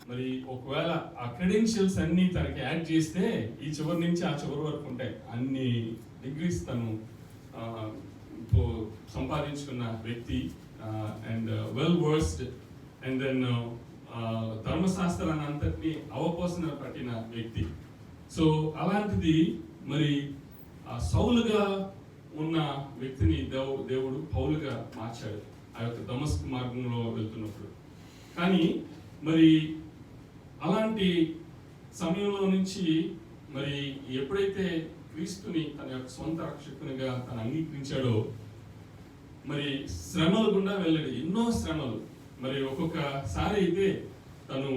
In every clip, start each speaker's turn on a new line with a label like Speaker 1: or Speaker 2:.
Speaker 1: మరి ఒకవేళ ఆ క్రెడెన్షియల్స్ అన్ని తనకి యాడ్ చేస్తే ఈ చివరి నుంచి ఆ చివరి వరకు ఉంటాయి. అన్ని డిగ్రీస్ తను సంపాదించుకున్న వ్యక్తి and well versed and then ధర్మశాస్త్రాన్ని అంతటినీ అవపోసన పట్టిన వ్యక్తి. సో అలాంటిది మరి సౌలుగా ఉన్న వ్యక్తిని దేవుడు పౌలుగా మార్చాడు ఆ యొక్క దమస్కు మార్గంలో వెళ్తున్నప్పుడు. కానీ మరి అలాంటి సమయంలో నుంచి మరి ఎప్పుడైతే క్రీస్తుని తన యొక్క సొంత రక్షకునిగా తను అంగీకరించాడో మరి శ్రమల గుండా వెళ్ళాడు, ఎన్నో శ్రమలు. మరి ఒక్కొక్కసారి అయితే తను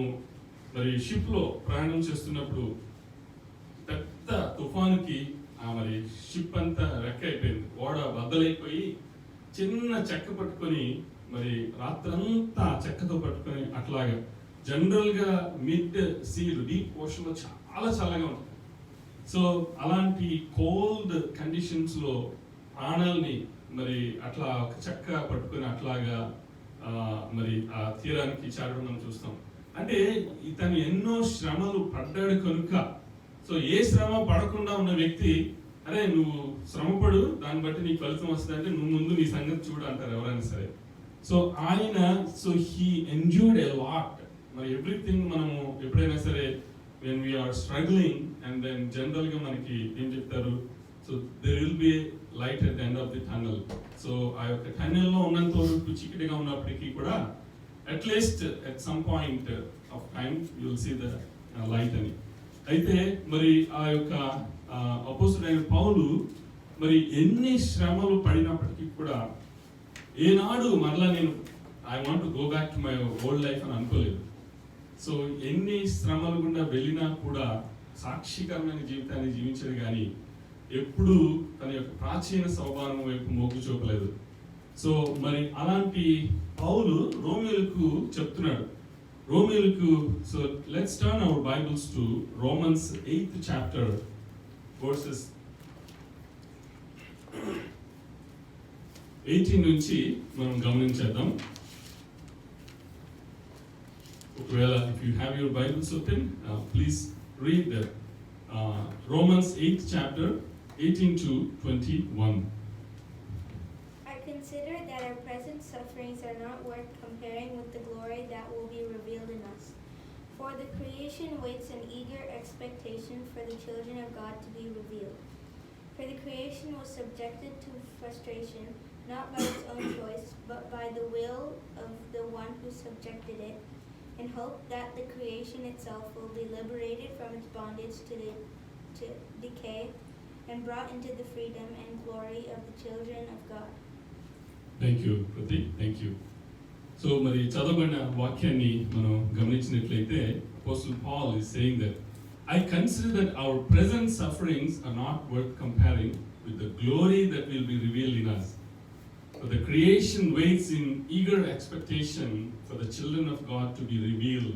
Speaker 1: మరి షిప్లో ప్రయాణం చేస్తున్నప్పుడు పెద్ద తుఫానుకి మరి షిప్ అంతా రెక్క అయిపోయింది, ఓడ బద్దలైపోయి చిన్న చెక్క పట్టుకొని మరి రాత్రంతా చెక్కతో పట్టుకొని అట్లాగా. జనరల్ గా మిడ్ సీ డీప్ ఓషన్ లో చాలా చల్లగా ఉంటుంది. సో అలాంటి కోల్డ్ కండిషన్స్ లో ప్రాణాలని మరి అట్లా ఒక చెక్క పట్టుకొని అట్లాగా మరి ఆ తీరానికి చేరడం మనం చూస్తాం. అంటే ఇతను ఎన్నో శ్రమలు పడ్డాడు కనుక, సో ఏ శ్రమ పడకుండా ఉన్న వ్యక్తి అరే నువ్వు శ్రమపడు దాన్ని బట్టి నీకు ఫలితం వస్తుంది అంటే నువ్వు ముందు నీ సంగతి చూడు అంటారు ఎవరైనా సరే. సో ఆయన హీ ఎంజాయ్డ్ ఎ లాట్. మరి ఎవ్రీథింగ్ మనము ఎప్పుడైనా సరే when we are struggling and then general గా మనకి ఏం చెప్తారు, so there will be light at the end of the tunnel. So ఆ యొక్క టన్నెల్ లో ఉన్నంత వరకు చీకటిగా ఉన్నప్పటికీ కూడా at least at some point of time you will see the light అని. అయితే మరి ఆ యొక్క అపోస్తలుడైన పౌలు మరి ఎన్ని శ్రమలు పడినప్పటికీ కూడా ఏనాడు మరలా నేను I want to go back to my old life అని అనుకోలేదు. సో ఎన్ని శ్రమలు గుండా వెళ్ళినా కూడా సాక్షికరమైన జీవితాన్ని జీవించాడు కానీ ఎప్పుడు తన యొక్క ప్రాచీన స్వభావం వైపు మొగ్గు చూపలేదు. సో మరి అలాంటి పౌలు రోమియోలకు చెప్తున్నాడు. రోమియోలకు so lets turn our Bibles to Romans 8th chapter verses 18 నుంచి మనం గమనించేద్దాం. ఒకవేళ if you have your Bibles open, please read the Romans 8th chapter 18 to 21.
Speaker 2: I consider that our present sufferings are not worth comparing with the glory that will be revealed in us. For the creation waits in eager expectation for the children of God to be revealed. For the creation was subjected to frustration, not by its own choice, but by the will of the one who subjected it, in hope that the creation itself will be liberated from its bondage to decay and brought into the freedom and glory of the children of God.
Speaker 1: Thank you, Pratik. Thank you. So మరి చదవబడిన వాక్యాన్ని మనం గమనించినట్లయితే apostle Paul is saying that I consider that our present sufferings are not worth comparing with the glory that will be revealed in us. For the creation waits in eager expectation for the children of God to be revealed.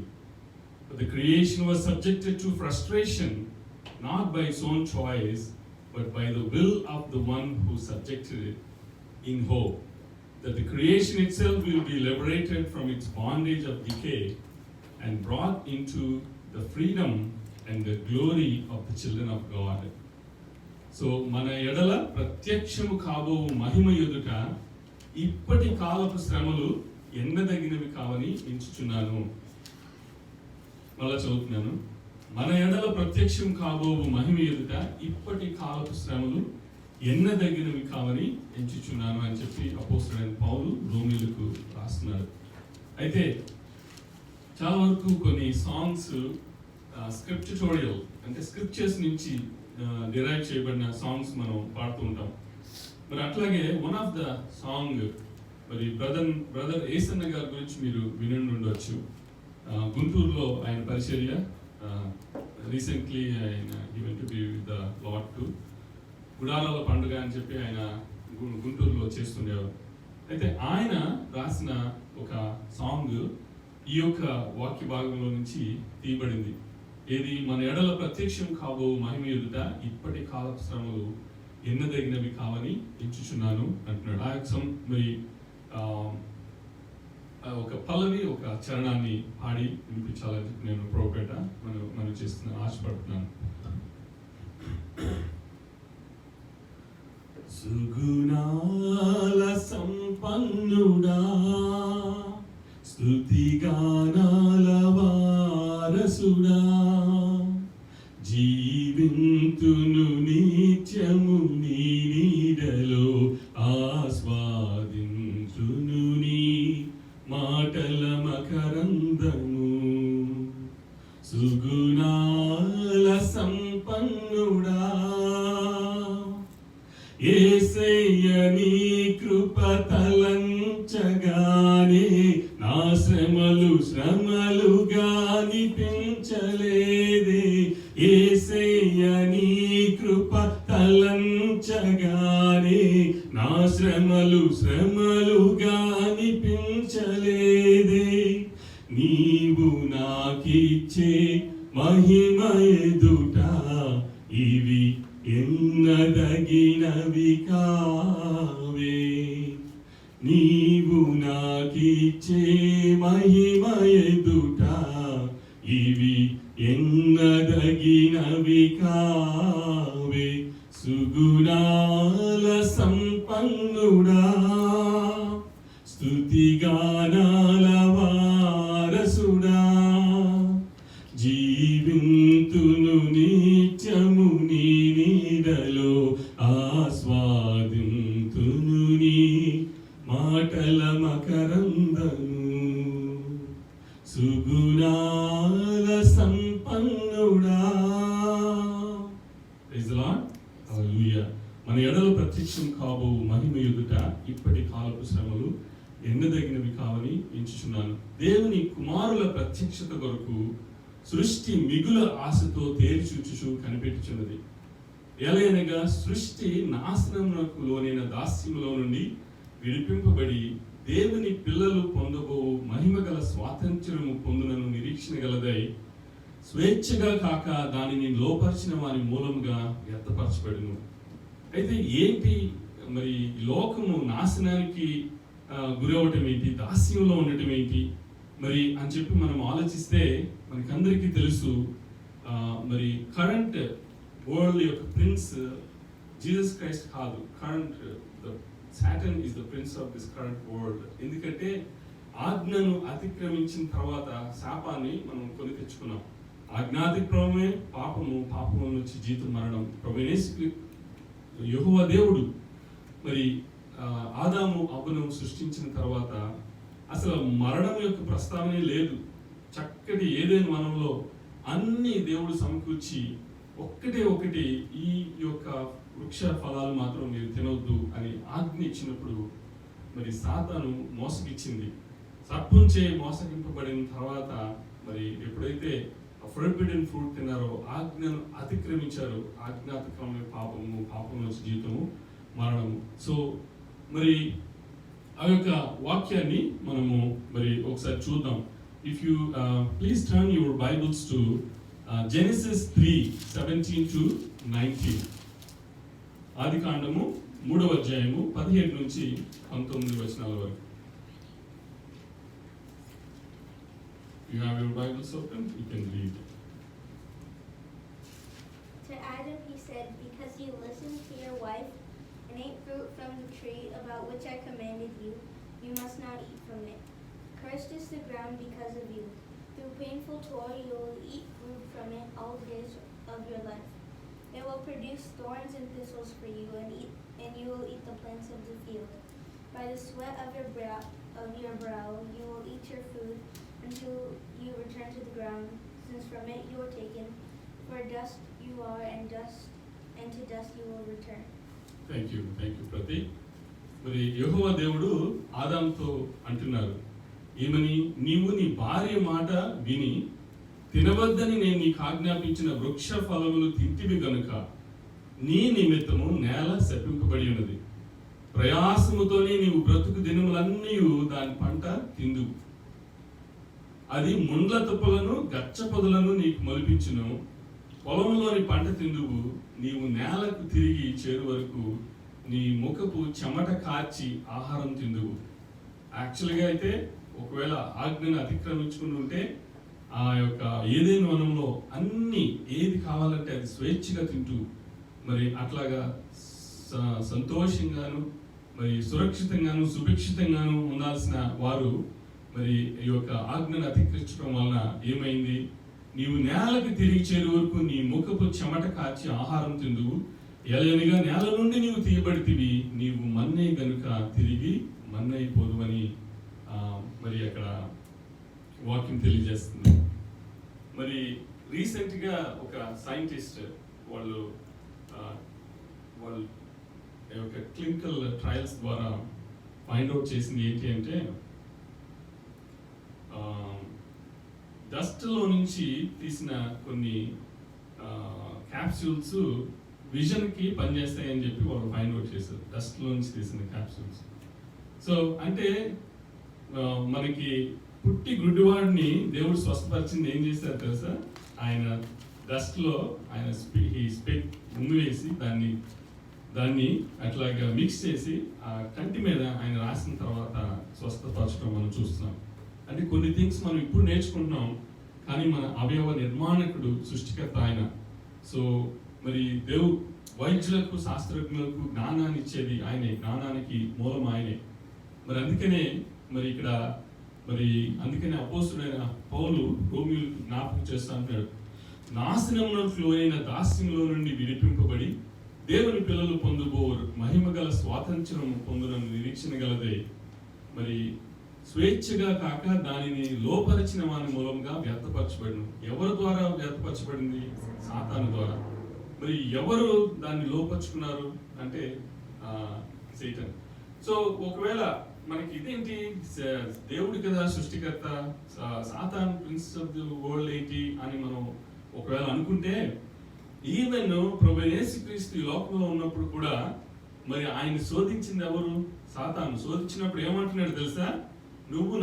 Speaker 1: For the creation was subjected to frustration, not by its own choice, but by the will of the one who subjected it, in hope that the creation itself will be liberated from its bondage of decay and brought into the freedom and the glory of the children of God. So మన ఎడల ప్రత్యక్షము కాబో మహిమ ఎదుట ఇప్పటి కాలపు శ్రమలు ఎన్నదగినవి కావని ఎంచుచున్నాను. మళ్ళా చదువుతున్నాను. మన ఎడల ప్రత్యక్షం కాబోవు మహిమ ఎదుట ఇప్పటి కాలపు శ్రమలు ఎన్నదగినవి కావని ఎంచుచున్నాను అని చెప్పి అపోస్తలుడైన పౌలు రోమీయులకు రాస్తున్నాడు. అయితే చాలా వరకు కొన్ని సాంగ్స్ స్క్రిప్చుటోరియల్ అంటే స్క్రిప్చర్స్ నుంచి డిరైవ్ చేయబడిన సాంగ్స్ మనం పాడుతూ ఉంటాం. మరి అట్లాగే వన్ ఆఫ్ ద సాంగ్ మరి బ్రదర్ ఏసన్న గారి గురించి మీరు విని ఉండవచ్చు. గుంటూరులో ఆయన పరిచర్య రీసెంట్లీ ఆయన he went be with the Lord to గుడారాల పండుగ అని చెప్పి ఆయన గుంటూరులో చేస్తుండేవారు. అయితే ఆయన రాసిన ఒక సాంగ్ ఈ యొక్క వాక్య భాగంలో నుంచి తీయబడింది. ఏది మన ఎడల ప్రత్యక్షం కాబో మహిమ ఎదుట ఇప్పటి కాలపు శ్రమలు ఎన్నదగినవి కావని ఎంచుచున్నాను అంటున్నాడు. ఆ యొక్క మరి ఒక పల్లవి, ఒక చరణాన్ని పాడి వినిపించాలని నేను ప్రోపేట మనం చేస్తున్నాను, ఆశపడుతున్నాను. సుగుణాల సంపన్నుడా, స్తుతిగానాల వారసుడా, జీవింతును నిత్యము నీ నీడలో, ఆస్వాదింతును నీ మాటల మకరందము. సుగుణాల సంపన్నుడా, యేసయ్య నీ కృప తలంచగానే నా శ్రమలుగా అనిపించలేదే. యేసయ్య నీ కృప తలంచగానే నా శ్రమలుగా అనిపించలేదే. నీవు నాకిచ్చే మహిమ ఎదుట ఇవి ఎన్నదగినవి కావే. నీవు నాకిచ్చే మహిమ ఎదుట ఇవి ఎన్నదగినవి కావే. సుగుణాల సంపన్నుడా, స్తుతిగానాల వారసుడా, జీవింతును నిత్యము నీ నీడలో, ఆస్వాదింతును నీ మాటల మకరందము. సుగుణాల సంపన్నుడా. Praise the Lord. హల్లెలూయా. మన ఎడల ప్రత్యక్షం కాబో మహిమ ఎదుట ఇప్పటి కాలపు శ్రమలు ఎన్నదగినవి కావని ఎంచుచున్నాను. దేవుని కుమారుల ప్రత్యక్షత కొరకు సృష్టి మిగుల ఆశతో తేరిచూచుచు కనిపెట్టుచున్నది. ఎలయనగా సృష్టి నాశనమునకు లోనైన దాస్యములో నుండి విడిపింపబడి దేవుని పిల్లలు పొందబో మహిమగల స్వాతంత్ర్యము పొందునను నిరీక్షణ గలదై, స్వేచ్ఛగా కాక దానిని లోపరిచిన వారి మూలముగా వ్యర్థపరచబడును. అయితే ఏంటి మరి లోకము నాశనానికి గురవటం ఏంటి, దాస్యంలో ఉండటం ఏంటి మరి అని చెప్పి మనం ఆలోచిస్తే మనకందరికీ తెలుసు, మరి కరెంట్ వరల్డ్ యొక్క ప్రిన్స్ జీసస్ క్రైస్ట్ కాదు. Current Satan is the prince of this current world. ఎందుకంటే ఆజ్ఞను అతిక్రమించిన తర్వాత శాపాన్ని మనం కొని తెచ్చుకున్నాం. ఆజ్ఞాతిక్రమమే పాపము, పాపము నుంచి జీతం మరణం. ప్రభువు యెహోవా దేవుడు మరి ఆదాము అవ్వను సృష్టించిన తర్వాత అసలు మరణం యొక్క ప్రస్తావనే లేదు. చక్కటి ఏదైనా వనంలో అన్ని దేవుడు సమకూర్చి ఒకటి ఈ యొక్క వృక్ష ఫలాలు మాత్రం మీరు తినవద్దు అని ఆజ్ఞ ఇచ్చినప్పుడు మరి సాతాను మోసగిచ్చింది. సర్పంచే మోసగింపబడిన తర్వాత మరి ఎప్పుడైతే ఫోర్బిడెన్ ఫ్రూట్ తిన్నారో, ఆజ్ఞను అతిక్రమించారో, ఆజ్ఞాతిక్రమమే పాపము, పాపం నుంచి జీవితము మరణము. సో మరి ఆ యొక్క వాక్యాన్ని మనము మరి ఒకసారి చూద్దాం. If you please turn your Bibles to Genesis 3:17-19. ఆదికాండము 3వ అధ్యాయము 17 నుంచి 19 వచనాల వరకు. You have your Bibles open, you can read.
Speaker 2: To Adam he said, because you listened to your wife and ate fruit from the tree about which I commanded you, you must not eat from it. Cursed is the ground because of you. Through painful toil you will eat fruit from it all the days of your life. It will produce thorns and thistles for you, and you will eat the plants of the field. By the sweat of your brow you will eat your food until you return to the ground, since from it you were taken. For dust you are, and to dust you will return.
Speaker 1: Thank you, ప్రతి. మరి యెహోవా దేవుడు ఆదాముతో అంటున్నారు, ఏమని? నీవు నీ భార్య మాట విని తినవద్దని నేను నీకు ఆజ్ఞాపించిన వృక్ష ఫలములు తింటివి గనుక నీ నిమిత్తము నేల శపింపబడి ఉన్నది. ప్రయాసముతోనే నీవు బ్రతుకు దినములన్నీ దాని పంట తిందువు. అది ముండ్ల తుప్పలను గచ్చ పొదలను నీకు మొలిపించును. పొలంలోని పంట తిందువు. నీవు నేలకు తిరిగి చేరు వరకు నీ ముఖపు చెమట కార్చి ఆహారం తిందువు. యాక్చువల్గా అయితే ఒకవేళ ఆజ్ఞను అతిక్రమించుకుని ఉంటే ఆ యొక్క ఏదైనా వనంలో అన్ని ఏది కావాలంటే అది స్వేచ్ఛగా తింటూ మరి అట్లాగా సంతోషంగాను మరి సురక్షితంగాను సుభిక్షితంగాను ఉండాల్సిన వారు మరి ఈ యొక్క ఆజ్ఞను అతిక్రమించడం వలన ఏమైంది? నీవు నేలకు తిరిగి చేరు వరకు నీ ముఖపు చెమట కాచి ఆహారం తిందువు, ఎలయనగా నేల నుండి నీవు తీయబడితివి, నీవు మన్నే గనుక తిరిగి మన్నైపోదు అని మరి అక్కడ వాక్యం తెలియజేస్తుంది. మరి రీసెంట్గా ఒక సైంటిస్ట్ వాళ్ళు యొక్క క్లినికల్ ట్రయల్స్ ద్వారా ఫైండ్ అవుట్ చేసింది ఏంటి అంటే డస్ట్లో నుంచి తీసిన కొన్ని క్యాప్సూల్స్ విజన్కి పనిచేస్తాయని చెప్పి వాళ్ళు ఫైండ్ అవుట్ చేశారు. డస్ట్లో నుంచి తీసిన క్యాప్సూల్స్. సో అంటే మనకి పుట్టి గుడ్డివాడిని దేవుడు స్వస్థపరిచింది ఏం చేశారు తెలుసా? ఆయన డస్ట్లో ఆయన ఉమ్మి వేసి దాన్ని అట్లాగా మిక్స్ చేసి ఆ కంటి మీద ఆయన రాసిన తర్వాత స్వస్థపరచడం మనం చూస్తున్నాం. అంటే కొన్ని థింగ్స్ మనం ఇప్పుడు నేర్చుకుంటున్నాం, కానీ మన అవయవ నిర్మాణకుడు సృష్టికర్త ఆయన. సో మరి వైద్యులకు శాస్త్రజ్ఞులకు జ్ఞానాన్ని ఇచ్చేది ఆయనే, జ్ఞానానికి మూలం ఆయనే. మరి అందుకనే అందుకనే అపోస్తుడైన పౌలు రోమీయులకు జ్ఞాపకం చేస్తా అంటాడు, నాశనమునకు అయిన దాస్యంలో నుండి విడిపింపబడి దేవుని పిల్లలు పొందుబోరు మహిమ గల స్వాతంత్ర్యం పొందున నిరీక్షణ గలదే. మరి స్వేచ్ఛగా కాక దానిని లోపరిచిన వాని మూలంగా వ్యర్థపరచబడిన. ఎవరి ద్వారా వ్యర్థపరచబడింది? సాతాను ద్వారా. మరి ఎవరు దాన్ని లోపరుచుకున్నారు అంటే సైతాన్. సో ఒకవేళ మనకి ఇదేంటి, దేవుడి కదా సృష్టికర్త, Satan prince of the world ఏంటి అని మనం ఒకవేళ అనుకుంటే, ఈవెన్ ప్రభువైన యేసుక్రీస్తు ఈ లోకంలో ఉన్నప్పుడు కూడా మరి ఆయన శోధించింది ఎవరు? సాతాను. శోధించినప్పుడు ఏమంటున్నాడు తెలుసా? నువ్వు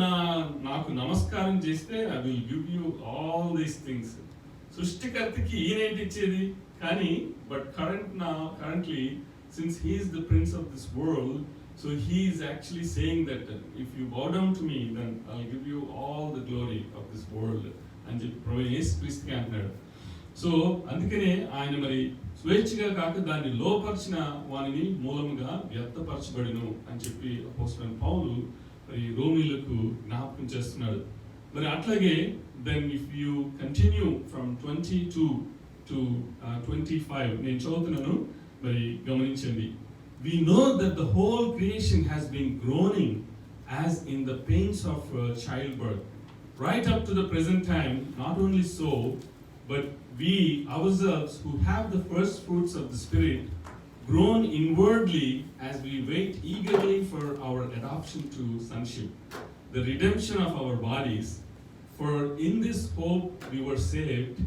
Speaker 1: నాకు నమస్కారం చేస్తే I will give you all these things. సృష్టికర్తకి ఈయనేంటి ఇచ్చేది? కానీ currently since he is the prince of this world, so he is actually saying that if you bow down to me, then I'll give you all the glory of this world అని చెప్పి ప్రభువైన యేసుక్రీస్తుకి అంటున్నాడు. So అందుకనే ఆయన మరి స్వేచ్ఛగా కాక దాన్ని లోపరిచిన వానిని మూలముగా వ్యర్థపరచబడిను అని చెప్పి అపోస్తలుడైన పౌలు మరి రోమీయులకు జ్ఞాపకం చేస్తున్నాడు. మరి అట్లాగే then if you continue from 22 to 25 నేను చదువుతున్నాను, మరి గమనించండి. We know that the whole creation has been groaning as in the pains of childbirth, right up to the present time. Not only so, but we ourselves who have the first fruits of the Spirit groan inwardly as we wait eagerly for our adoption to sonship, the redemption of our bodies. For in this hope we were saved.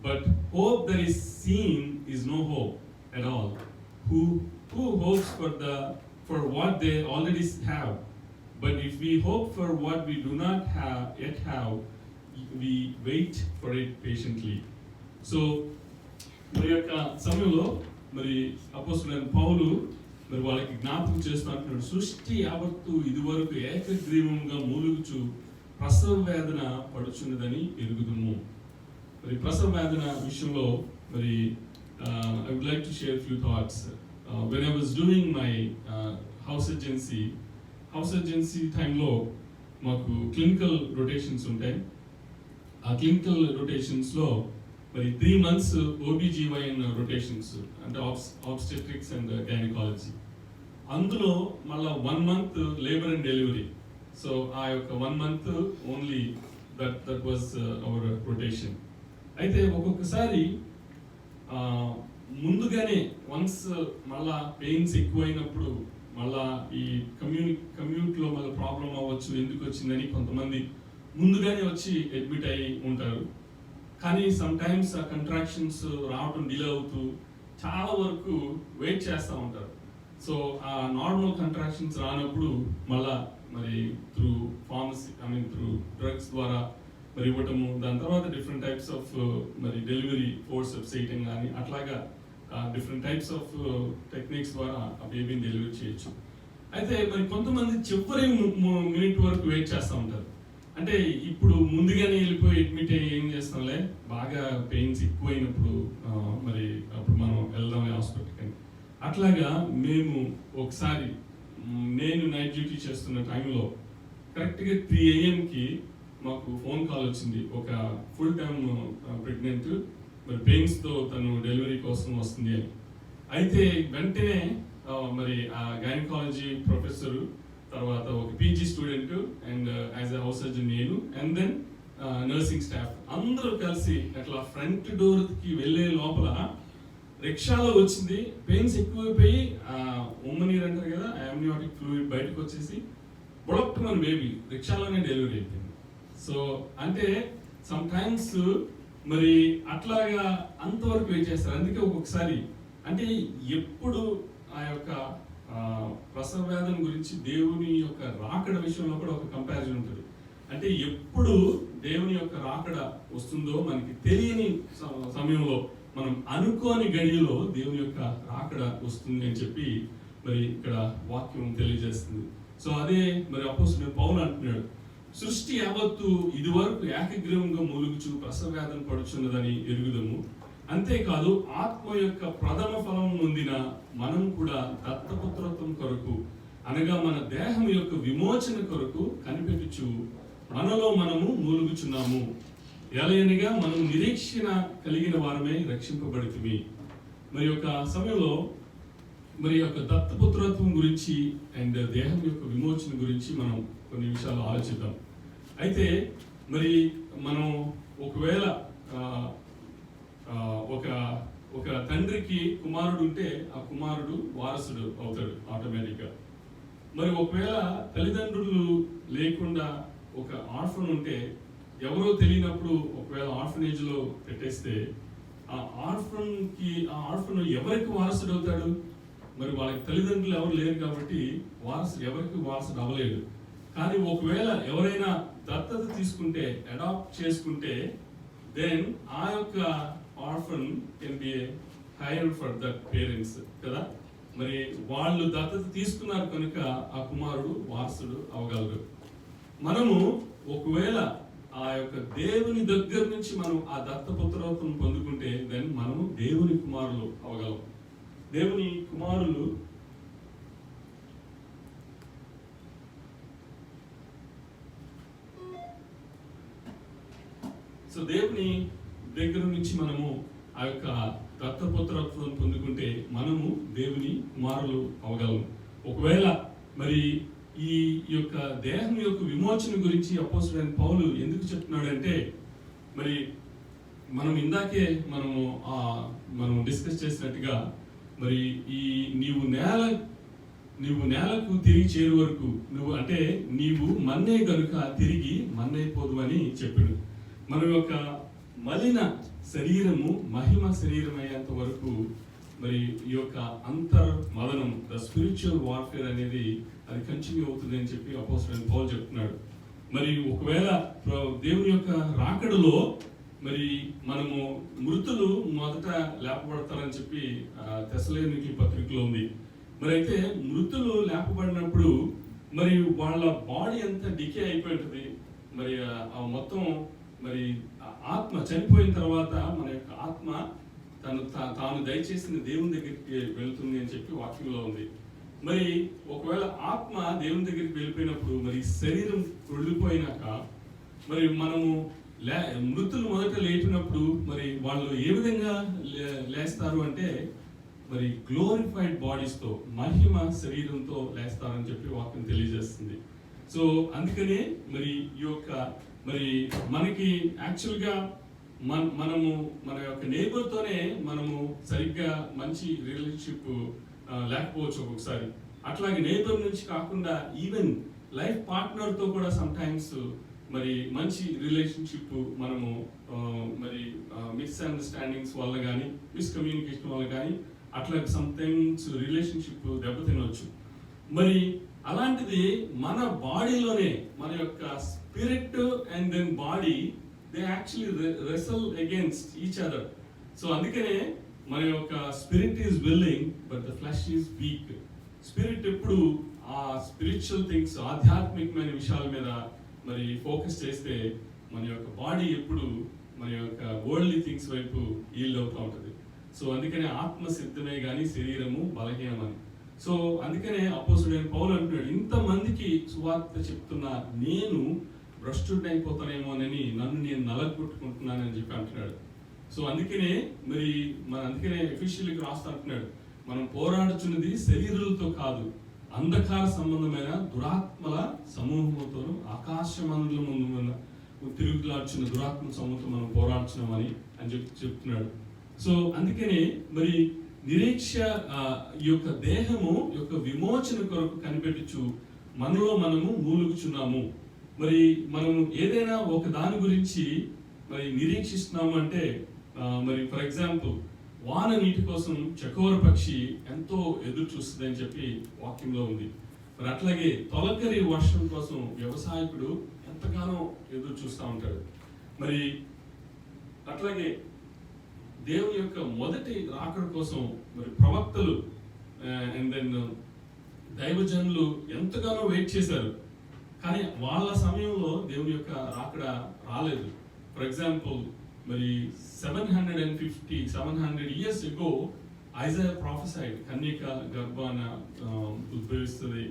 Speaker 1: But hope that is seen is no hope at all. Who hopes for what they already have? But if we hope for what we do not yet have, we wait for it patiently. So మరి యొక్క సమయంలో మరి అపోస్తలుడైన పౌలు మరి వాళ్ళకి జ్ఞాపకం చేస్తూ అంటున్నాడు, సృష్టి యావత్తు ఇదివరకు ఏకగ్రీవంగా మూలుగుచు ప్రసవ వేదన పడుచున్నదని ఎరుగుదుము. మరి ప్రసవ వేదన విషయంలో మరి I would like to share a few thoughts. When I was doing my house agency టైంలో మాకు క్లినికల్ రొటేషన్స్ ఉంటాయి. ఆ క్లినికల్ రొటేషన్స్లో మరి 3 months OBGYN రొటేషన్స్ అంటే ఆబ్స్టెట్రిక్స్ అండ్ గైనకాలజీ. అందులో మళ్ళీ 1 month labour and delivery. So ఆ యొక్క 1 month only that was our rotation. అయితే ఒక్కొక్కసారి ముందుగానే వన్స్ మళ్ళా పెయిన్స్ ఎక్కువైనప్పుడు మళ్ళా ఈ కమ్యూట్లో మళ్ళీ ప్రాబ్లం అవ్వచ్చు, ఎందుకు వచ్చిందని కొంతమంది ముందుగానే వచ్చి అడ్మిట్ అయి ఉంటారు. కానీ సమ్ టైమ్స్ ఆ కంట్రాక్షన్స్ రావడం డిలే అవుతూ చాలా వరకు వెయిట్ చేస్తూ ఉంటారు. సో ఆ నార్మల్ కంట్రాక్షన్స్ రానప్పుడు మళ్ళా మరి త్రూ డ్రగ్స్ ద్వారా మరి ఇవ్వటము, దాని తర్వాత డిఫరెంట్ టైప్స్ ఆఫ్ మరి డెలివరీ ఫోర్సెప్స్ చేయటం కానీ అట్లాగా డిఫరెంట్ టైప్స్ ఆఫ్ టెక్నిక్స్ ద్వారా ఆ బేబీని డెలివరీ చేయొచ్చు. అయితే మరి కొంతమంది చివరి మినిట్ వరకు వెయిట్ చేస్తూ ఉంటారు. అంటే ఇప్పుడు ముందుగానే వెళ్ళిపోయి అడ్మిట్ అయ్యి ఏం చేస్తాంలే, బాగా పెయిన్స్ ఎక్కువైనప్పుడు మరి అప్పుడు మనం వెళ్దాం హాస్పిటల్కి అని. అట్లాగా మేము ఒకసారి నేను నైట్ డ్యూటీ చేస్తున్న టైంలో కరెక్ట్గా 3 AM మాకు ఫోన్ కాల్ వచ్చింది. ఒక ఫుల్ టైమ్ ప్రెగ్నెంట్, మరి పెయిన్స్తో తను డెలివరీ కోసం వస్తుంది అని. అయితే వెంటనే మరి ఆ గైనకాలజీ ప్రొఫెసరు, తర్వాత ఒక PG student and as a house surgeon నేను, అండ్ దెన్ నర్సింగ్ స్టాఫ్ అందరూ కలిసి అట్లా ఫ్రంట్ డోర్కి వెళ్ళే లోపల రిక్షాలో వచ్చింది. పెయిన్స్ ఎక్కువైపోయి ఉమ్మనీరు అంటారు కదా, అమ్నియాటిక్ ఫ్లూయిడ్ బయటకు వచ్చేసి బొడక్ట్ మన బేబీ రిక్షాలోనే డెలివరీ అయిపోయింది. సో అంటే సమ్ టైమ్స్ మరి అట్లాగా అంతవరకు వెయిట్ చేస్తారు. అందుకే ఒక్కొక్కసారి అంటే ఎప్పుడు ఆ యొక్క ప్రసవ వేదన గురించి దేవుని యొక్క రాకడ విషయంలో కూడా ఒక కంపారిజన్ ఉంటుంది. అంటే ఎప్పుడు దేవుని యొక్క రాకడ వస్తుందో మనకి తెలియని సమయంలో, మనం అనుకోని గడియలో దేవుని యొక్క రాకడ వస్తుంది అని చెప్పి మరి ఇక్కడ వాక్యం తెలియజేస్తుంది. సో అదే మరి అపోస్తలుడైన పౌలు అంటున్నాడు, సృష్టి యావత్తు ఇదివరకు ఏకగ్రీవంగా మూలుగుచు ప్రసవ వేదన పడుచున్నదని ఎరుగుదము. అంతేకాదు ఆత్మ యొక్క ప్రథమ ఫలం పొందిన మనం కూడా దత్తపుత్రత్వం కొరకు, అనగా మన దేహం యొక్క విమోచన కొరకు కనిపెట్టుచు మనలో మనము మూలుగుచున్నాము. ఎలయనగా మనం నిరీక్షణ కలిగిన వారమే రక్షింపబడుతుంది. మరి యొక్క సమయంలో మరి యొక్క దత్తపుత్రత్వం గురించి అండ్ దేహం యొక్క విమోచన గురించి మనం కొన్ని విషయాలు ఆలోచిద్దాం. అయితే మరి మనం ఒకవేళ ఒక తండ్రికి కుమారుడు ఉంటే ఆ కుమారుడు వారసుడు అవుతాడు ఆటోమేటిక్గా. మరి ఒకవేళ తల్లిదండ్రులు లేకుండా ఒక ఆర్ఫన్ ఉంటే, ఎవరో తెలియనప్పుడు ఒకవేళ ఆర్ఫనేజ్లో పెట్టేస్తే ఆ ఆర్ఫన్ ఎవరికి వారసుడు అవుతాడు? మరి వాళ్ళకి తల్లిదండ్రులు ఎవరు లేరు కాబట్టి ఎవరికి వారసుడు అవ్వలేడు. కానీ ఒకవేళ ఎవరైనా దత్తత తీసుకుంటే, అడాప్ట్ చేసుకుంటే, దెన్ ఆ యొక్క orphan can be hired for that parents కదా. మరి వాళ్ళు దత్తత తీసుకున్నారు కనుక ఆ కుమారుడు వారసుడు అవగలరు. మనము ఒకవేళ ఆ యొక్క దేవుని దగ్గర నుంచి మనం ఆ దత్తపుత్రత్వం పొందుకుంటే దెన్ మనము దేవుని కుమారులు అవగలం. దేవుని కుమారులు సో దేవుని దగ్గర నుంచి మనము ఆ యొక్క దత్తపుత్రత్వం పొందుకుంటే మనము దేవుని కుమారులు అవగలము. ఒకవేళ మరి ఈ యొక్క దేహం యొక్క విమోచన గురించి అపోస్తలుడైన పౌలు ఎందుకు చెప్తున్నాడంటే, మరి మనం ఇందాకే మనం డిస్కస్ చేసినట్టుగా మరి నీవు నేలకు తిరిగి చేరు వరకు నీవు మన్నే గనుక తిరిగి మన్నైపోదు అని చెప్పాడు. మన యొక్క మలిన శరీరము మహిమ శరీరం అయ్యేంత వరకు మరి ఈ యొక్క అంతర్మదనం, ద స్పిరిచువల్ వార్ఫేర్ అనేది అది కంటిన్యూ అవుతుంది అని చెప్పి అపోస్తలుడైన పౌలు చెప్తున్నాడు. మరి ఒకవేళ దేవుని యొక్క రాకడలో మరి మనము మృతులు మొదట లేపబడతారని చెప్పి తెస్సలోనికీ పత్రికలో ఉంది. మరి అయితే మృతులు లేపబడినప్పుడు మరి వాళ్ళ బాడీ అంతా డికే అయిపోయి ఉంటుంది. మరి మొత్తం మరి ఆత్మ చనిపోయిన తర్వాత మన యొక్క ఆత్మ తాను దయచేసిన దేవుని దగ్గరికి వెళ్తుంది అని చెప్పి వాక్యంలో ఉంది. మరి ఒకవేళ ఆత్మ దేవుని దగ్గరికి వెళ్ళిపోయినప్పుడు మరి శరీరం కుళ్ళిపోయినాక మరి మనము మృతులు మొదట లేపినప్పుడు మరి వాళ్ళు ఏ విధంగా లేస్తారు అంటే మరి గ్లోరిఫైడ్ బాడీస్తో, మహిమ శరీరంతో లేస్తారని చెప్పి వాక్యం తెలియజేస్తుంది. సో అందుకనే మరి ఈ యొక్క మరి మనకి యాక్చువల్గా మనము మన యొక్క నేబర్తోనే మనము సరిగ్గా మంచి రిలేషన్షిప్ లేకపోవచ్చు ఒక్కొక్కసారి. అట్లాగే నేబర్ నుంచి కాకుండా ఈవెన్ లైఫ్ పార్ట్నర్తో కూడా సమ్ టైమ్స్ మరి మంచి రిలేషన్షిప్ మనము మరి మిస్అండర్స్టాండింగ్స్ వల్ల కానీ మిస్కమ్యూనికేషన్ వల్ల కానీ అట్లా సమ్ టైమ్స్ రిలేషన్షిప్ దెబ్బతినవచ్చు. మరి అలాంటిది మన బాడీలోనే మన యొక్క spirit and then body they actually wrestle against each other. So అందుకనే మన యొక్క spirit is willing but the flesh is weak. Spirit ఎప్పుడు ఆ స్పిరిచువల్ థింగ్స్, ఆధ్యాత్మికమైన విషయాల మీద మరి ఫోకస్ చేస్తే మన యొక్క బాడీ ఎప్పుడు మన యొక్క వరల్డ్లీ థింగ్స్ వైపు ఈల్డ్ అవుతూ ఉంటుంది. సో అందుకనే ఆత్మ సిద్ధమే కానీ శరీరము బలహీనమని. సో అందుకనే అపోస్తుడైన పౌలు అంటున్నాడు, ఇంతమందికి సువార్త చెప్తున్నా నేను భ్రష్టుడైపోతానేమోనని నన్ను నేను నలగొట్టుకుంటున్నానని చెప్పి అంటున్నాడు. సో అందుకనే అందుకనే ఎఫీషియల్కి రాస్తూ అంటున్నాడు, మనం పోరాడుచున్నది శరీరులతో కాదు, అంధకార సంబంధమైన దురాత్మల సమూహంతోనూ ఆకాశమందుల ముందు తిరుగులాడుచున్న దురాత్మ సమూహంతో మనం పోరాడుచున్నామని చెప్తున్నాడు. సో అందుకనే మరి నిరీక్ష ఈ యొక్క దేహము యొక్క విమోచన కొరకు కనిపెట్టుచు మనలో మనము మూలుగుచున్నాము. మరి మనము ఏదైనా ఒక దాని గురించి మరి నిరీక్షిస్తున్నాము అంటే మరి ఫర్ ఎగ్జాంపుల్ వాన నీటి కోసం చకోర పక్షి ఎంతో ఎదురు చూస్తుంది అని చెప్పి వాక్యంలో ఉంది. మరి అట్లాగే తొలకరి వర్షం కోసం వ్యవసాయకుడు ఎంతగానో ఎదురు చూస్తూ ఉంటాడు. మరి అట్లాగే దేవుని యొక్క మొదటి రాకడ కోసం మరి ప్రవక్తలు అండ్ దెన్ దైవజనులు ఎంతగానో వెయిట్ చేశారు, కానీ వాళ్ళ సమయంలో దేవుని యొక్క రాకడ రాలేదు. ఫర్ ఎగ్జాంపుల్ మరి 700 years ago ఐజాయా prophesied కన్యక గర్భాన ఉద్భవిస్తుంది,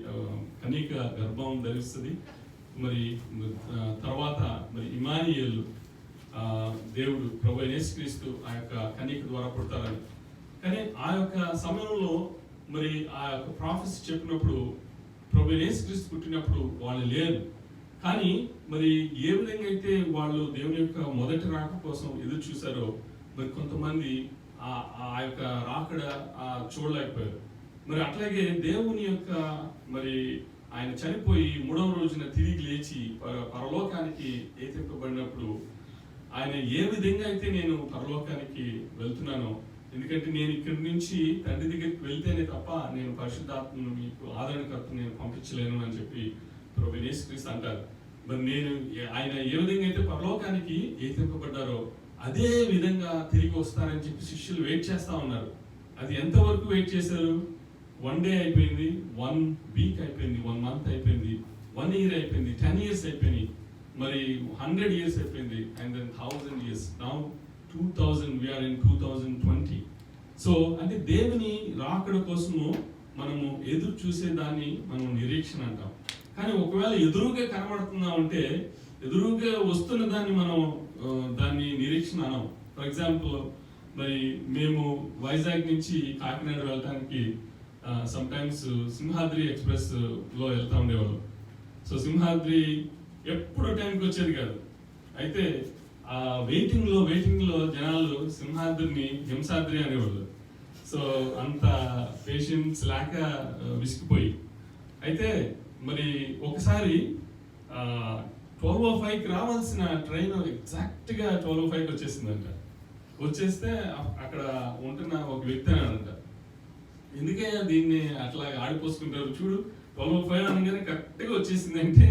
Speaker 1: కన్యక గర్భం ధరిస్తుంది. మరి తర్వాత మరి ఇమానియేల్ దేవుడు ప్రభు యేసుక్రీస్తు ఆ యొక్క కన్యక ద్వారా పుడతారని. కానీ ఆ యొక్క సమయంలో మరి ఆ యొక్క ప్రాఫెసీ చెప్పినప్పుడు ప్రభు యేసుక్రీస్తు పుట్టినప్పుడు వాళ్ళు లేరు. కానీ మరి ఏ విధంగా అయితే వాళ్ళు దేవుని యొక్క మొదటి రాక కోసం ఎదురు చూశారో మరి కొంతమంది ఆ యొక్క రాకడ చూడలేకపోయారు. మరి అట్లాగే దేవుని యొక్క మరి ఆయన చనిపోయి 3వ రోజున తిరిగి లేచి పరలోకానికి ఎత్తింపబడినప్పుడు ఆయన ఏ విధంగా అయితే నేను పరలోకానికి వెళ్తున్నానో, ఎందుకంటే నేను ఇక్కడి నుంచి తండ్రి దగ్గరికి వెళ్తేనే తప్ప నేను పరిశుద్ధాత్మను మీకు ఆదరణకర్తను నేను పంపించలేను అని చెప్పి ప్రభు యేసుక్రీస్తు అంటారు. మరి ఆయన ఏ విధంగా అయితే పరలోకానికి ఎత్తింపబడ్డారో అదే విధంగా తిరిగి వస్తారని చెప్పి శిష్యులు వెయిట్ చేస్తా ఉన్నారు. అది ఎంతవరకు వెయిట్ చేశారు? 1 day అయిపోయింది, 1 week అయిపోయింది, 1 month అయిపోయింది, 1 year అయిపోయింది, 10 years అయిపోయింది, మరి 100 years అయిపోయింది, and then 1000 years. Now 2000, we are in 2020. So అంటే దేవుని రాకడ కోసము మనము ఎదురు చూసేదాన్ని మనం నిరీక్షణ అంటాం. కానీ ఒకవేళ ఎదురుగా కనబడుతుందా అంటే ఎదురుగా వస్తున్న దాన్ని మనం దాన్ని నిరీక్షణ అనం. ఫర్ ఎగ్జాంపుల్ మరి మేము వైజాగ్ నుంచి కాకినాడ వెళ్ళడానికి సమ్ టైమ్స్ సింహాద్రి ఎక్స్ప్రెస్ లో వెళ్తా ఉండేవాళ్ళు. సో సింహాద్రి ఎప్పుడు టైంకి వచ్చేది కాదు. అయితే ఆ వెయిటింగ్ లో జనాలు సింహాద్రిని హింసాద్రి అనేవాళ్ళు. సో అంత పేషెన్స్ లేక విసిగిపోయి, అయితే మరి ఒకసారి 12:05కి రావాల్సిన ట్రైన్ ఎగ్జాక్ట్గా 12:05కి వచ్చేసిందంట. వచ్చేస్తే అక్కడ ఉంటున్న ఒక వ్యక్తి అన్నాడంట, ఎందుకే దీన్ని అట్లా ఆడిపోసుకుంటారు, చూడు 12:05 అనగానే కరెక్ట్గా వచ్చేసిందంటే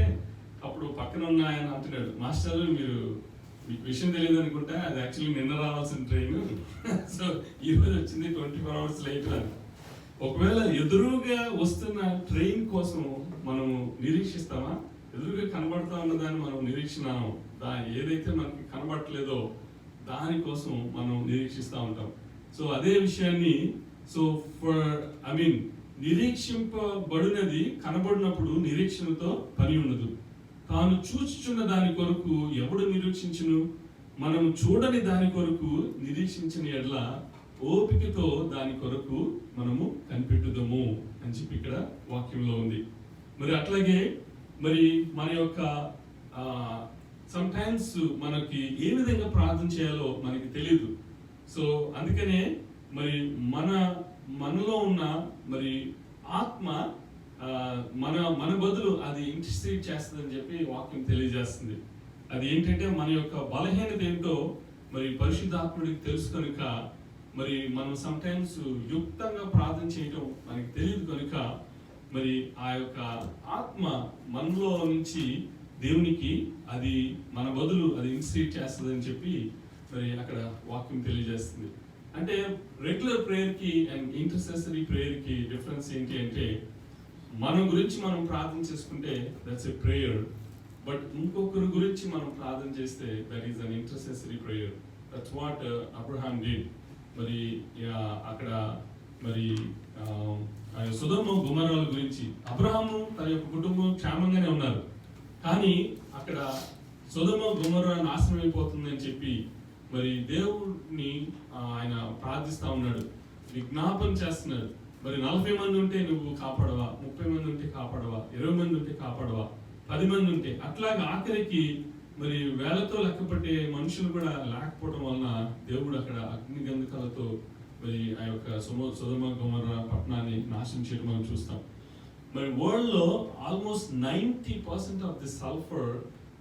Speaker 1: అప్పుడు పక్కన ఉన్న ఆయన అంటున్నాడు, మాస్టర్ మీకు విషయం తెలియదు అనుకుంటా, అది యాక్చువల్లీ నిన్న రావాల్సిన ట్రైన్, సో ఈరోజు వచ్చింది 24 hours లేట్ అని. ఒకవేళ ఎదురుగా వస్తున్న ట్రైన్ కోసం మనము నిరీక్షిస్తామా? ఎదురుగా కనబడతా ఉన్నదాన్ని మనం నిరీక్షణ, ఏదైతే మనకి కనబడట్లేదో దానికోసం మనం నిరీక్షిస్తూ ఉంటాం. సో అదే విషయాన్ని నిరీక్షింపబడినది కనబడినప్పుడు నిరీక్షణతో పని ఉండదు. తాను చూచుచున్న దాని కొరకు ఎవడు నిరీక్షించును? మనం చూడని దాని కొరకు నిరీక్షించిన ఎడ్ల ఓపికతో దాని కొరకు మనము కనిపెట్టుదాము అని చెప్పి ఇక్కడ వాక్యంలో ఉంది. మరి అట్లాగే మరి మన యొక్క సమ్ టైమ్స్ మనకి ఏ విధంగా ప్రార్థన చేయాలో మనకి తెలియదు. సో అందుకనే మరి మనలో ఉన్న మరి ఆత్మ మన బదులు అది ఇంటర్సీడ్ చేస్తుందని చెప్పి వాక్యం తెలియజేస్తుంది. అది ఏంటంటే మన యొక్క బలహీనత ఏంటో మరి పరిశుద్ధాత్ముడికి తెలుసు కనుక మరి మనం సమ్ టైమ్స్ యుక్తంగా ప్రార్థన చేయటం మనకి తెలియదు కనుక మరి ఆ యొక్క ఆత్మ మనలో నుంచి దేవునికి అది మన బదులు అది ఇన్స్టిట్యూట్ చేస్తుంది అని చెప్పి మరి అక్కడ వాక్యం తెలియజేస్తుంది. అంటే రెగ్యులర్ ప్రేయర్కి అండ్ ఇంటర్సెసరీ ప్రేయర్కి డిఫరెన్స్ ఏంటి అంటే, మనం గురించి మనం ప్రార్థన చేసుకుంటే దట్స్ ఎ ప్రేయర్. బట్ ఇంకొకరి గురించి మనం ప్రార్థన చేస్తే that is an intercessory prayer. That's what Abraham did. మరి అక్కడ మరి సొదొమ గొమొర్రాల గురించి అబ్రహాము తన యొక్క కుటుంబం క్షేమంగానే ఉన్నారు, కానీ అక్కడ సొదొమ గొమొర్రా నాశనం అయిపోతుందని చెప్పి మరి దేవుడిని ఆయన ప్రార్థిస్తా ఉన్నాడు, విజ్ఞాపన చేస్తున్నాడు. మరి 40 మంది ఉంటే నువ్వు కాపాడవా, 30 మంది ఉంటే కాపాడవా, 20 మంది ఉంటే కాపాడవా, 10 మంది ఉంటే, అట్లాగా ఆఖరికి మరి వేలతో లెక్కపట్టే మనుషులు కూడా లేకపోవడం వలన దేవుడు అక్కడ అగ్ని గంధకాలతో మరి ఆ యొక్క సొదొమ గొమొర్రా పట్టణాన్ని నాశనం చేయడం మనం చూస్తాం. మరి వరల్డ్ లో almost 90% of the sulphur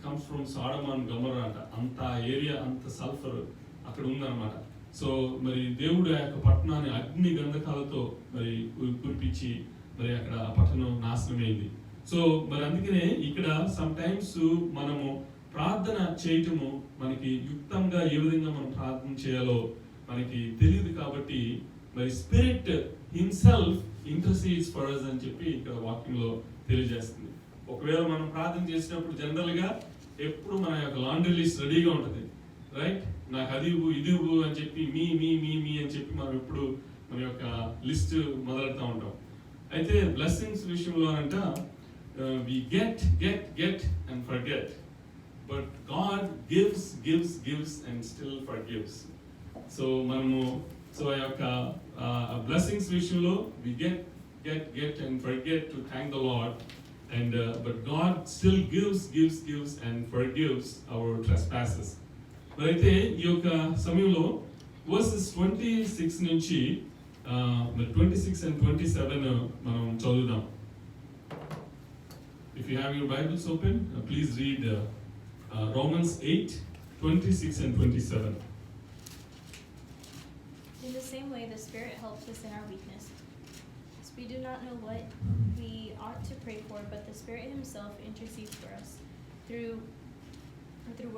Speaker 1: comes from Sodom and Gomorrah అంట. అంత ఏరియా, అంత సల్ఫర్ అక్కడ ఉందన్నమాట. సో మరి దేవుడు ఆ యొక్క పట్టణాన్ని అగ్ని గంధకాలతో మరి కురిపించి మరి అక్కడ ఆ పట్టణం నాశనమైంది. సో మరి అందుకనే ఇక్కడ సమ్ టైమ్స్ మనము ప్రార్థన చేయటము మనకి యుక్తంగా ఏ విధంగా మనం ప్రార్థన చేయాలో మనకి తెలియదు. కాబట్టి మరి స్పిరిట్ హిమ్సెల్ఫ్ ఇంటర్సీడ్స్ ఫర్ us అని చెప్పి ఇక్కడ వాక్యంలో తెలియజేస్తుంది. ఒకవేళ మనం ప్రార్థన చేసినప్పుడు జనరల్ గా ఎప్పుడు మన యొక్క లాండ్రీ లిస్ట్ రెడీగా ఉంటుంది, రైట్? నాకు అది ఇది అని చెప్పి మీ మీ మీ మీ అని చెప్పి మనం ఎప్పుడు మన యొక్క లిస్ట్ మొదలెడతా ఉంటాం. అయితే బ్లెస్సింగ్స్ విషయంలో అంట we get and forget, but God gives and still forgives. So మనము ఆ యొక్క blessings విషయంలో we get and forget to thank the Lord, and but God still gives and forgives our trespasses. అయితే ఈ యొక్క సమయంలో వర్సెస్ 26 నుంచి 26 and 27 మనం చదువుదాం. If you have your Bibles open, please read Romans 8, 26 and 27.
Speaker 3: In the same way, the Spirit helps us in our weakness. So we do not know what we ought to pray for, but the Spirit Himself intercedes for us through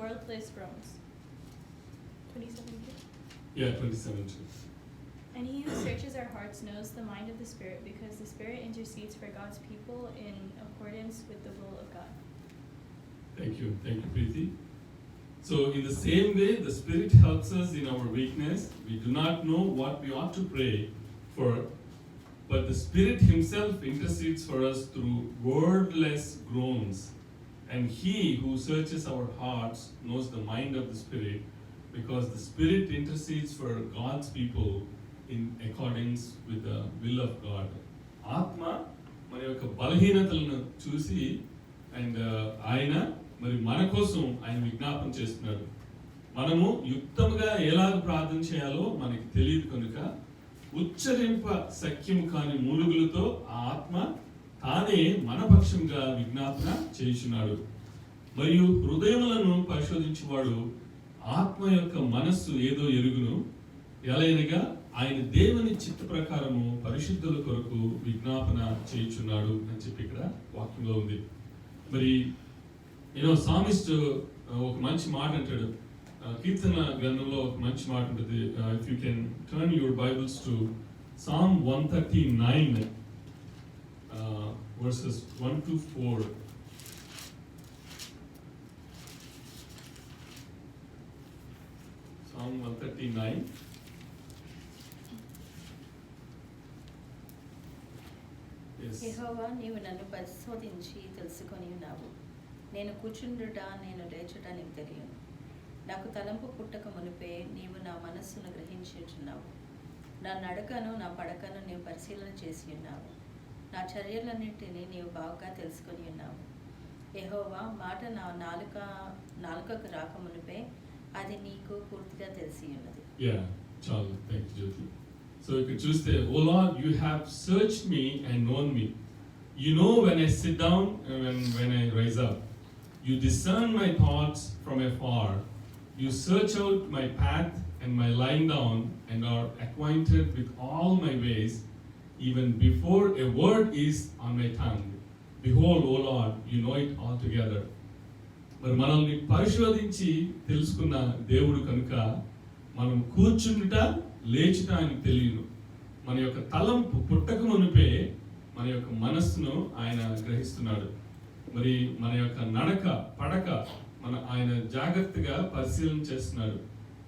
Speaker 3: wordless groans. 27.
Speaker 1: Yeah, 27 too.
Speaker 3: And He who searches our hearts knows the mind of the Spirit, because the Spirit intercedes for God's people in accordance with the will of God.
Speaker 1: Thank you, Preeti. So in the same way, the Spirit helps us in our weakness. We do not know what we ought to pray for, but the Spirit Himself intercedes for us through wordless groans. And He who searches our hearts knows the mind of the Spirit, because the Spirit intercedes for God's people in accordance with the will of God. ఆత్మ మన యొక్క బలహీనతలను చూసి and ఆయన మరి మన కోసం ఆయన విజ్ఞాపన చేస్తున్నాడు. మనము యుక్తముగా ఎలాగ ప్రార్థన చేయాలో మనకి తెలియదు కనుక ఉచ్చరింప సఖ్యము కాని మూలుగులతో ఆ ఆత్మ తానే మన పక్షంగా విజ్ఞాపన చేయుచున్నాడు. మరియు హృదయములను పరిశోధించువాడు ఆత్మ యొక్క మనస్సు ఏదో ఎరుగును, ఎలైనగా ఆయన దేవుని చిత్త ప్రకారము పరిశుద్ధుల కొరకు విజ్ఞాపన చేయుచున్నాడు అని చెప్పి ఇక్కడ వాక్యంలో ఉంది. మరి సామిస్ట్ ఒక మంచి మాట అంటాడు, కీర్తన గ్రంథంలో ఒక మంచి మాట ఉంటుంది. If you can turn your Bibles to Psalm 139 verses 1 to 4. Psalm 139.
Speaker 4: యెహోవా, నీవు నన్ను పరిశోధించి తెలుసుకొని ఉన్నావు. నేను కూర్చుండుట నేను లేచుట నీకు తెలియను. నాకు తలంపు పుట్టక మునిపే నీవు నా మనస్సును గ్రహించుచున్నావు. నా నడకను నా పడకను నీవు పరిశీలన చేసి ఉన్నావు. నా చర్యలన్నింటినీ నీవు బాగా తెలుసుకొని ఉన్నావు. యెహోవా, మాట నా నాలుకకు రాక మునిపే అది నీకు పూర్తిగా తెలిసి ఉన్నది.
Speaker 1: చాలు, thank you Jyothi. So you can choose the, O Lord, you have searched me and known me. You know when I sit down and when I rise up. You discern my thoughts from afar. You search out my path and my lying down, and are acquainted with all my ways, even before a word is on my tongue. Behold, O Lord, you know it altogether. మరి మనల్ని పరిశోధించి తెలుసుకున్న దేవుడు కనుక మనం కూర్చుండుట లేచుట ఆయనకు తెలియను. మన యొక్క తలంపు పుట్టక మునిపే మన యొక్క మనస్సును ఆయన గ్రహిస్తున్నాడు. మరి మన యొక్క నడక పడక ఆయన జాగ్రత్తగా పరిశీలన చేస్తున్నాడు.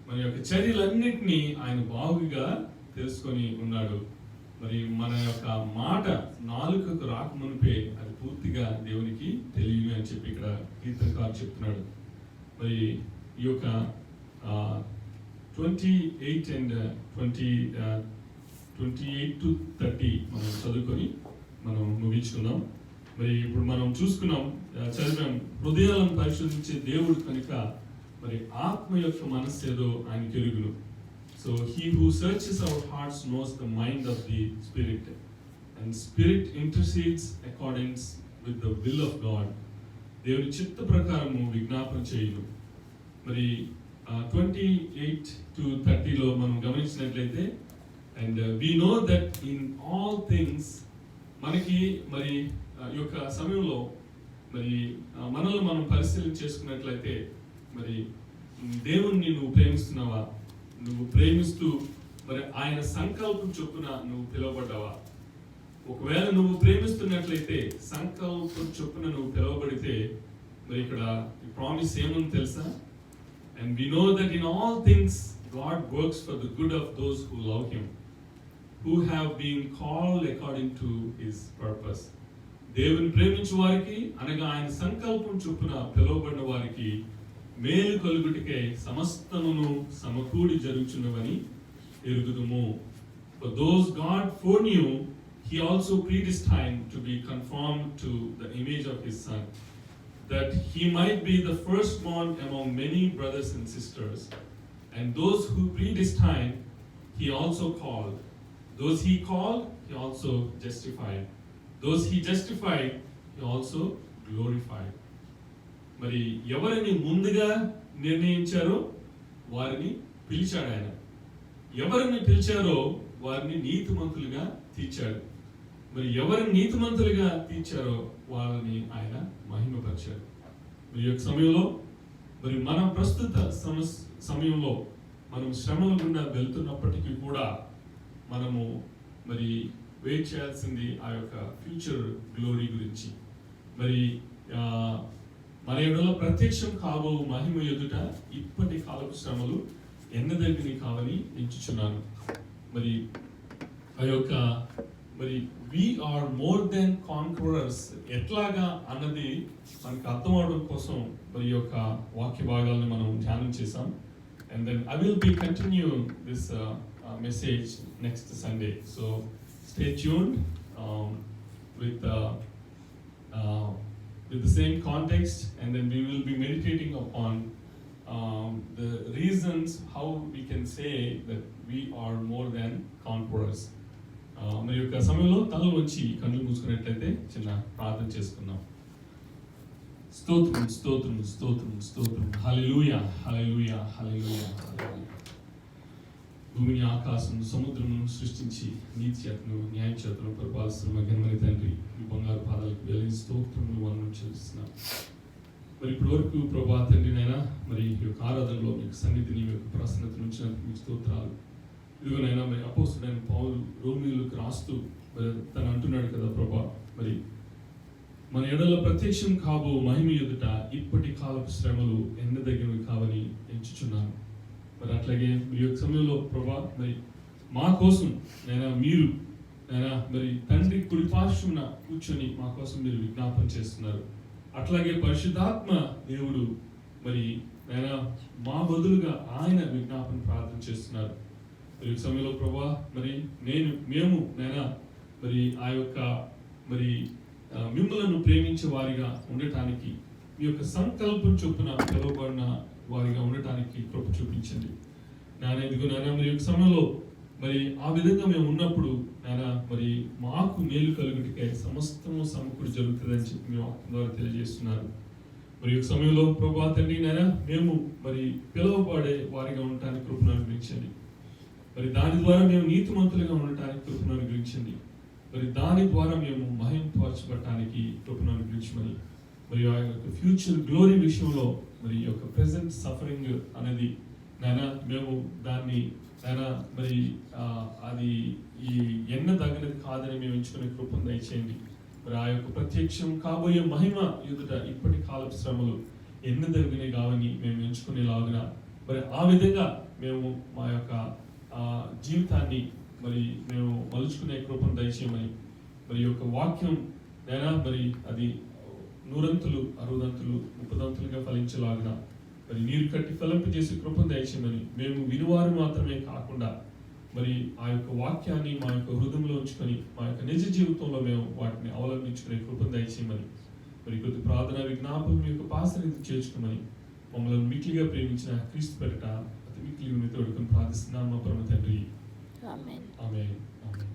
Speaker 1: మన యొక్క చర్యలన్నింటినీ ఆయన బాగుగా తెలుసుకొని ఉన్నాడు. మరి మన యొక్క మాట నాలుకకు రాకమునిపే అది పూర్తిగా దేవునికి తెలియదు అని చెప్పి ఇక్కడ కీర్తనకారు చెప్తున్నాడు. మరి ఈ యొక్క 28 and 28 to 30 మనం చదువుకొని మనం ముగించుకుందాం. మరి ఇప్పుడు మనం చూసుకున్నాం, చదివాం, హృదయాలను పరిశోధించే దేవుడు కనుక మరి ఆత్మ యొక్క మనస్సు ఏదో ఆయనకి ఎరుగును. So he who searches our hearts knows the mind of the Spirit, and Spirit intercedes according with the will of God. దేవుని చిత్త ప్రకారము విజ్ఞాపన చేయును. మరి 28 to 30లో మనం గమనించినట్లయితే, and we know that in all things, మనకి మరి ఈ యొక్క సమయంలో మరి మనల్ని మనం పరిశీలన చేసుకున్నట్లయితే, మరి దేవుణ్ణి నువ్వు ప్రేమిస్తున్నావా? నువ్వు ప్రేమిస్తూ మరి ఆయన సంకల్పం చొప్పున నువ్వు పిలువబడ్డావా? ఒకవేళ నువ్వు ప్రేమిస్తున్నట్లయితే, సంకల్పం చొప్పున నువ్వు పిలువబడితే, మరి ఇక్కడ ప్రామిస్ ఏముంది తెలుసా? And we know that in all things God works for the good of those who love him, who have been called according to his purpose. దేవుని ప్రేమించు వారికి, అనగా ఆయన సంకల్పం చొప్పున పిలువబడిన వారికి మేలు కలుగుటకే సమస్తమును సమకూడి జరుగుచున్నవని ఎరుగుదుము. For those God foreknew, he also predestined to be conformed to the image of his son, that he might be the firstborn among many brothers and sisters. And those who predestined, he also called. Those he called, he also justified. Those he justified, he also glorified. మరి ఎవరిని ముందుగా నిర్ణయించారో వారిని పిలిచాడు ఆయన. ఎవరిని పిలిచారో వారిని నీతిమంతులుగా తీర్చాడు. మరి ఎవరిని నీతిమంతులుగా తీర్చారో వారిని ఆయన మహిమపరిచాడు. మరి ఈ యొక్క సమయంలో, మరి మన ప్రస్తుత సమయంలో మనం శ్రమల గుండా వెళ్తున్నప్పటికీ కూడా మనము మరి వెయిట్ చేయాల్సింది ఆ యొక్క ఫ్యూచర్ గ్లోరీ గురించి. మరి మన ఎడల ప్రత్యక్షం కాబో మహిమ ఎదుట ఇప్పటి కాలపు శ్రమలు ఎన్నదగినవి కావని ఎంచుచున్నాను. మరి ఆ యొక్క మరి we are more than conquerors ఎట్లాగా అన్నది మనకు అర్థం అవడం కోసం మరి యొక్క వాక్య భాగాలను మనం ధ్యానం చేసాం. And then I will be continuing this message next Sunday. So stay tuned with the same context, and then we will be meditating upon the reasons how we can say that we are more than conquerors. మరి యొక్క సమయంలో తల వంచి కళ్ళు మూసుకున్నట్లయితే చిన్న ప్రార్థన చేసుకుందాం. స్తోత్రం స్తోత్రం స్తోత్రం స్తోత్రం. హల్లెలూయా హల్లెలూయా హల్లెలూయా. భూమిని ఆకాశం సముద్రమును సృష్టించి నీతి చేతను న్యాయం చేతను పరిపాలిస్తున్న ఘనమైన తండ్రి, మీ బంగారు పాదాలకు వేల స్తోత్రములు వందనం చెల్లిస్తున్నాం. మరి ఇప్పటి వరకు ప్రభా తండ్రి నైనా మరి ఈ యొక్క ఆరాధనలో మీకు సన్నిధిని మీ యొక్క ప్రసన్నత నుంచినందుకు మీకు స్తోత్రాలు. ఇదిగోనైనా మరి అపోస్తుడైన పౌలు రోమీయులకు రాస్తూ మరి తను అంటున్నాడు కదా ప్రభా, మరి మన ఎడల ప్రత్యక్షం కాబో మహిమ ఎదుట ఇప్పటి కాలపు శ్రమలు ఎన్నదగినవి కావని ఎంచుచున్నాను. మరి అట్లాగే మీ యొక్క సమయంలో ప్రభా మరి మా కోసం నైనా మీరు నైనా మరి తండ్రి కుడి పార్శ్వమున కూర్చొని మా కోసం మీరు విజ్ఞాపన చేస్తున్నారు. అట్లాగే పరిశుద్ధాత్మ దేవుడు మరి నైనా మా బదులుగా ఆయన విజ్ఞాపన ప్రార్థన చేస్తున్నారు. మరి ఈ సమయంలో ప్రభా మరి మేము నైనా మరి ఆ యొక్క మరి మిమ్మలను ప్రేమించే వారిగా ఉండటానికి, మీ యొక్క సంకల్పం చొప్పున పిలువబడిన వారిగా ఉండటానికి కృప చూపించండి నాయన. ఇదిగో నాయన మరి యొక్క సమయంలో మరి ఆ విధంగా మేము ఉన్నప్పుడు నాయన మరి మాకు మేలు కలుగుటికై సమస్తము సమకూడి జరుగుతుందని చెప్పి మీ వాక్యం ద్వారా తెలియజేస్తున్నారు. మరి యొక్క సమయంలో ప్రభా తండ్రి నాయన మేము మరి పిలువబడే వారిగా ఉండటానికి కృపను అనుగ్రహించండి. మరి దాని ద్వారా మేము నీతిమంతులుగా ఉండటానికి కృపను అనుగ్రహించండి. మరి దాని ద్వారా మేము మహింపరచబడటానికి కృపను అనుగ్రహించమని, మరి ఆ యొక్క ఫ్యూచర్ గ్లోరీ విషయంలో మరి యొక్క ప్రెజెంట్ సఫరింగ్ అనేది నాయన మేము దాన్ని నాయన మరి అది ఈ ఎన్న తగినది కాదని మేము ఎంచుకునే కృపను దయచేయండి. మరి ఆ యొక్క ప్రత్యక్షం కాబోయే మహిమ ఎదుట ఇప్పటి కాలపు శ్రమలు ఎన్న తగినవి కావని మేము ఎంచుకునేలాగున మరి ఆ విధంగా మేము మా యొక్క జీవితాన్ని మరి మేము మలుచుకునే కృపను దయచేయమని, మరి యొక్క వాక్యం నైనా మరి అది 100 60 30 ఫలించేలాగున మరి నీరు కట్టి ఫలింపు చేసే కృపను దయచేయమని, మేము వినువారు మాత్రమే కాకుండా మరి ఆ యొక్క వాక్యాన్ని మా యొక్క హృదయంలో ఉంచుకొని మా యొక్క నిజ జీవితంలో మేము వాటిని అవలంబించుకునే కృపను దయచేయమని, మరి కొద్ది ప్రార్థన విజ్ఞాపనం మీ యొక్క పాసనిధి చేర్చుకోమని మమ్మల్ని మిక్కిలిగా ప్రేమించిన క్రీస్తు పేరిట అతి మిక్కిలి తోడుకొని ప్రార్థిస్తున్నాం మా పరమ తండ్రి.
Speaker 4: ఆమేన్.
Speaker 1: ఆమేన్. ఆమేన్.